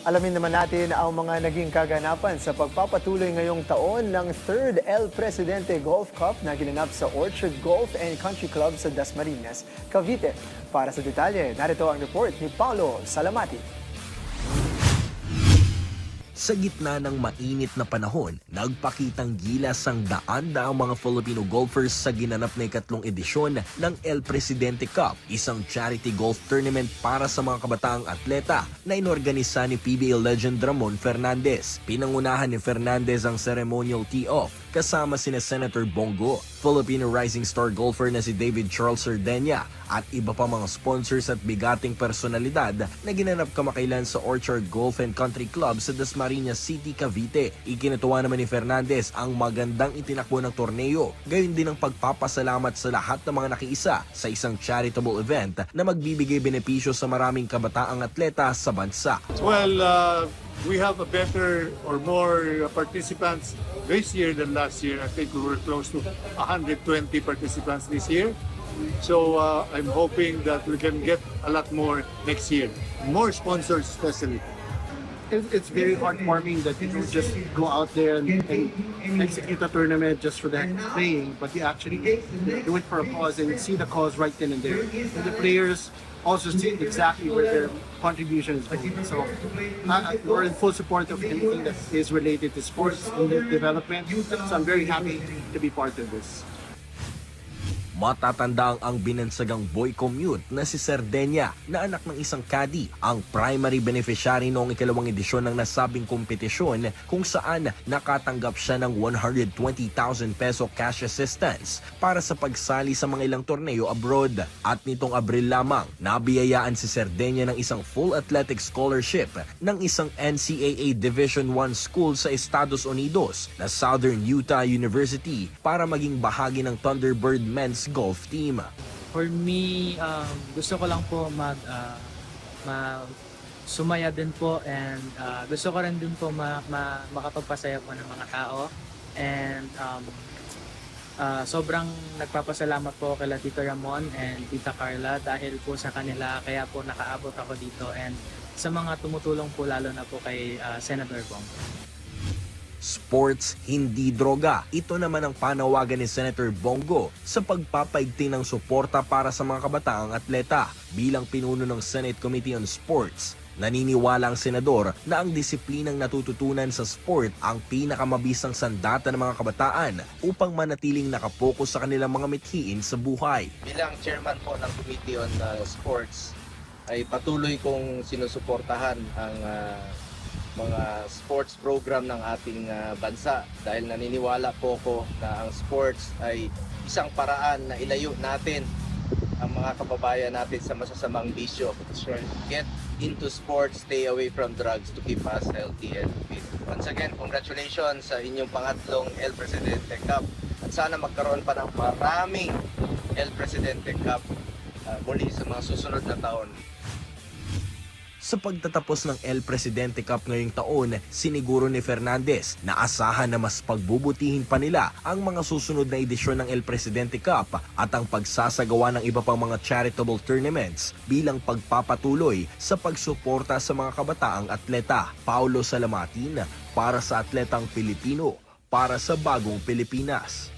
Alamin naman natin ang mga naging kaganapan sa pagpapatuloy ngayong taon ng 3rd El Presidente Golf Cup na ginanap sa Orchard Golf and Country Club sa Dasmariñas, Cavite. Para sa detalye, narito ang report ni Paulo Salamati. Sa gitna ng mainit na panahon, nagpakitang gilas ang daan-daang mga Filipino golfers sa ginanap na ikatlong edisyon ng El Presidente Cup, isang charity golf tournament para sa mga kabataang atleta na inorganisa ni PBA legend Ramon Fernandez. Pinangunahan ni Fernandez ang ceremonial tee-off kasama sina Senator Bongo, Filipino rising star golfer na si David Charles Sardenia at iba pa mga sponsors at bigating personalidad na ginanap kamakailan sa Orchard Golf and Country Club sa Dasmariñas City, Cavite. Ikinatuwa naman ni Fernandez ang magandang itinakbo ng torneo, gayon din ang pagpapasalamat sa lahat ng mga nakiisa sa isang charitable event na magbibigay benepisyo sa maraming kabataang atleta sa bansa. Well, we have a better or more participants this year than last year. I think we were close to 120 participants this year. So I'm hoping that we can get a lot more next year. More sponsors especially. It's very heartwarming that you just go out there and execute a tournament just for the heck of playing, but you actually do it for a cause and see the cause right then and there. And the players also see exactly where their contribution is going. So we're in full support of anything that is related to sports and development. So I'm very happy to be part of this. Matatanda ang binansagang boy commute na si Sardenia na anak ng isang caddy, ang primary beneficiary noong ikalawang edisyon ng nasabing kompetisyon kung saan nakatanggap siya ng 120,000 peso cash assistance para sa pagsali sa mga ilang torneo abroad. At nitong Abril lamang, nabiyayaan si Sardenia ng isang full athletic scholarship ng isang NCAA Division I school sa Estados Unidos na Southern Utah University para maging bahagi ng Thunderbird Men's Golf Team. For me, gusto ko lang po sumaya din po, and gusto ko rin din po makapagpasaya po ng mga tao, and sobrang nagpapasalamat po kay Tito Ramon and Tita Carla dahil po sa kanila kaya po nakaabot ako dito, and sa mga tumutulong po lalo na po kay Senator Bongo. Sports, hindi droga. Ito naman ang panawagan ni Senator Bongo sa pagpapaigting ng suporta para sa mga kabataang atleta. Bilang pinuno ng Senate Committee on Sports, naniniwala ang senador na ang disiplinang natututunan sa sport ang pinakamabisang sandata ng mga kabataan upang manatiling nakapokus sa kanilang mga mithiin sa buhay. Bilang chairman po ng Committee on Sports, ay patuloy kong sinusuportahan ang mga sports program ng ating bansa dahil naniniwala po ko na ang sports ay isang paraan na ilayo natin ang mga kababayan natin sa masasamang bisyo. Get into sports, stay away from drugs to keep us healthy and fit. Once again, congratulations sa inyong pangatlong El Presidente Cup at sana magkaroon pa ng maraming El Presidente Cup muli sa mga susunod na taon. Sa pagtatapos ng El Presidente Cup ngayong taon, siniguro ni Fernandez na asahan na mas pagbubutihin pa nila ang mga susunod na edisyon ng El Presidente Cup at ang pagsasagawa ng iba pang mga charitable tournaments bilang pagpapatuloy sa pagsuporta sa mga kabataang atleta. Paulo Salamatin para sa Atletang Pilipino, para sa Bagong Pilipinas.